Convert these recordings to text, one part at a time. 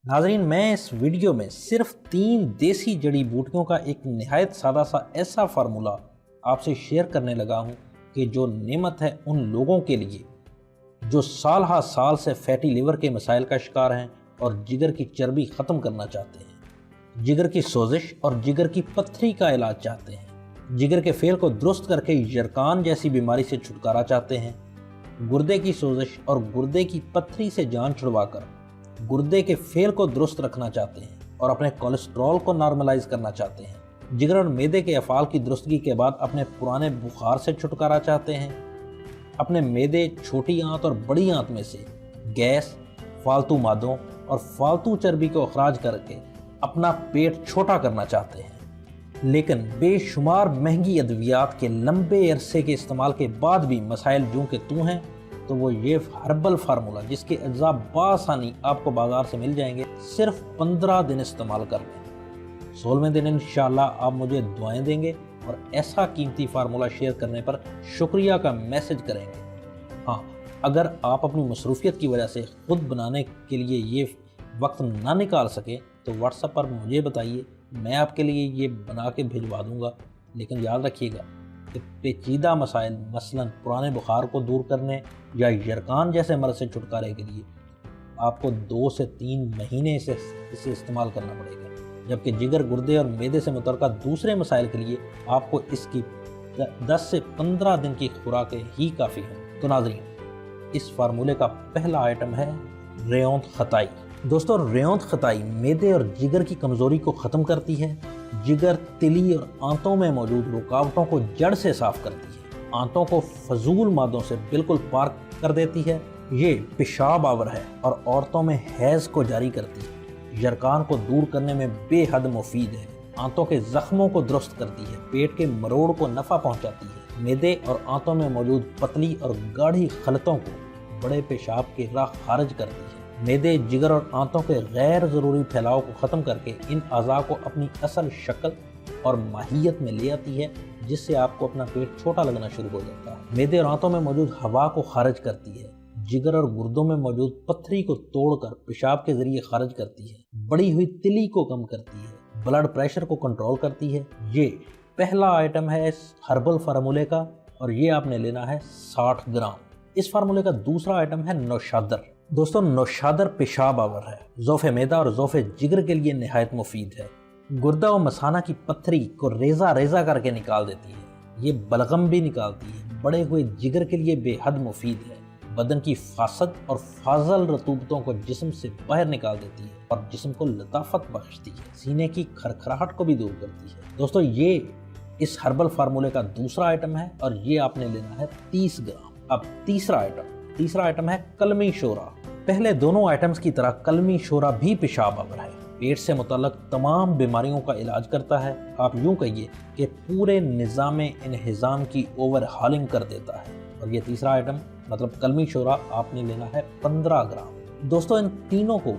नाज़रीन, मैं इस वीडियो में सिर्फ 3 देसी जड़ी बूटियों का एक निहायत सादा सा ऐसा फार्मूला आपसे शेयर करने लगा हूँ कि जो नेमत है उन लोगों के लिए जो साल हा साल से फैटी लिवर के मसाइल का शिकार हैं और जिगर की चर्बी ख़त्म करना चाहते हैं, जिगर की सोजिश और जिगर की पत्थरी का इलाज चाहते हैं, जिगर के फेल को दुरुस्त करके यरकान जैसी बीमारी से छुटकारा चाहते हैं, गुर्दे की सोजिश और गुर्दे की पत्थरी से जान छुड़वाकर गुर्दे के फेल को दुरुस्त रखना चाहते हैं और अपने कोलेस्ट्रॉल को नॉर्मलाइज करना चाहते हैं, जिगर और मैदे के अफ़ाल की दुरुस्तगी के बाद अपने पुराने बुखार से छुटकारा चाहते हैं, अपने मैदे, छोटी आंत और बड़ी आंत में से गैस, फालतू मादों और फालतू चर्बी को अखराज करके अपना पेट छोटा करना चाहते हैं, लेकिन बेशुमार महंगी अद्वियात के लंबे अरसे के इस्तेमाल के बाद भी मसाइल यूं के तू हैं, तो वो ये हर्बल फार्मूला जिसके अज्जा बासानी आपको बाजार से मिल जाएंगे, सिर्फ 15 दिन इस्तेमाल कर लें। 16वें दिन इंशाअल्लाह आप मुझे दुआएं देंगे और ऐसा कीमती फार्मूला शेयर करने पर शुक्रिया का मैसेज करेंगे। हाँ, अगर आप अपनी मसरूफियत की वजह से ख़ुद बनाने के लिए ये वक्त ना निकाल सके तो व्हाट्सएप पर मुझे बताइए, मैं आपके लिए ये बना के भिजवा दूँगा। लेकिन याद रखिएगा कि पेचीदा मसाइल मसलन पुराने बुखार को दूर करने या यरकान जैसे मर्ज से छुटकारे के लिए आपको 2 से 3 महीने इसे इस्तेमाल करना पड़ेगा, जबकि जिगर, गुर्दे और मैदे से मुतल्लिक़ दूसरे मसाइल के लिए आपको इसकी 10 से 15 दिन की खुराकें ही काफ़ी हैं। तो नाज़रीन, इस फार्मूले का पहला आइटम है रेओंत खताई। दोस्तों, रेओंत खताई मैदे और जिगर की कमज़ोरी को ख़त्म करती है, जिगर, तिली और आंतों में मौजूद रुकावटों को जड़ से साफ करती है, आंतों को फजूल मादों से बिल्कुल पार कर देती है, ये पेशाब आवर है और औरतों में हैज़ को जारी करती है, यरकान को दूर करने में बेहद मुफीद है, आंतों के ज़ख्मों को दुरुस्त करती है, पेट के मरोड़ को नफ़ा पहुँचाती है, मैदे और आंतों में मौजूद पतली और गाढ़ी खलतों को बड़े पेशाब के राह खारिज करती है, मैदे, जिगर और आंतों के गैर ज़रूरी फैलाव को ख़त्म करके इन अज़ा को अपनी असल शक्ल और माहियत में ले आती है, जिससे आपको अपना पेट छोटा लगना शुरू हो जाता है। मैदे और आंतों में मौजूद हवा को खारिज करती है, जिगर और गुर्दों में मौजूद पत्थरी को तोड़कर पेशाब के ज़रिए खारिज करती है, बढ़ी हुई तिली को कम करती है, ब्लड प्रेशर को कंट्रोल करती है। ये पहला आइटम है इस हर्बल फार्मूले का और ये आपने लेना है 60 ग्राम। इस फार्मूले का दूसरा आइटम है नौशादर। दोस्तों, नौशादर पेशाब आवर है, ज़ोफ़े मैदा और ज़ोफ़े जिगर के लिए निहायत मुफीद है, गुर्दा और मसाना की पत्थरी को रेज़ा रेज़ा करके निकाल देती है, ये बलगम भी निकालती है, बड़े हुए जिगर के लिए बेहद मुफीद है, बदन की फासद और फाजल रतूबतों को जिस्म से बाहर निकाल देती है और जिस्म को लताफत बख्शती है, सीने की खरखराहट को भी दूर करती है। दोस्तों, ये इस हर्बल फार्मूले का दूसरा आइटम है और ये आपने लेना है 30 ग्राम। अब तीसरा आइटम है कलमी शोरा। पहले दोनों आइटम्स की तरह कलमी शोरा भी पेशाब आवर है, पेट से मुतल्लक तमाम बीमारियों का इलाज करता है। आप यूं कहिए कि पूरे निज़ाम इन्हिज़ाम की ओवर हालिंग कर देता है। और ये तीसरा आइटम मतलब कलमी शोरा आपने लेना है 15 ग्राम। दोस्तों, इन तीनों को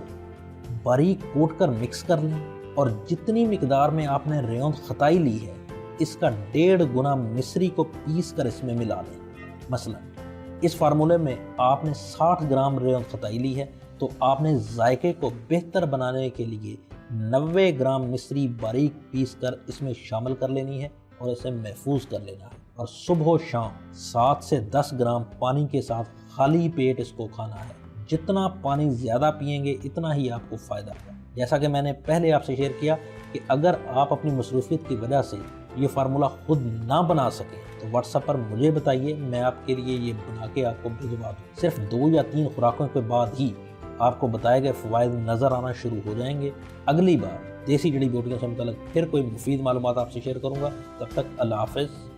बारीक कूट कर मिक्स कर लें और जितनी मिकदार में आपने रेओंत खताई ली है इसका 1.5 गुना मिश्री को पीस कर इसमें मिला लें। मसलन इस फार्मूले में आपने 60 ग्राम रेओंत खताई ली है तो आपने जायके को बेहतर बनाने के लिए 90 ग्राम मिश्री बारीक पीस कर इसमें शामिल कर लेनी है और इसे महफूज कर लेना है और सुबह शाम 7 से 10 ग्राम पानी के साथ खाली पेट इसको खाना है। जितना पानी ज़्यादा पिएंगे इतना ही आपको फ़ायदा है। जैसा कि मैंने पहले आपसे शेयर किया कि अगर आप अपनी मसरूफियत की वजह से ये फार्मूला खुद ना बना सकें तो व्हाट्सएप पर मुझे बताइए, मैं आपके लिए ये बना के आपको भिजवा दूँ। सिर्फ 2 या 3 खुराकों के बाद ही आपको बताए गए फ़वाइद नज़र आना शुरू हो जाएंगे। अगली बार देसी जड़ी बूटियों से मुतल्लिक़ फिर कोई मुफीद मालूमात आपसे शेयर करूँगा। तब तक अल्लाह हाफ़िज़।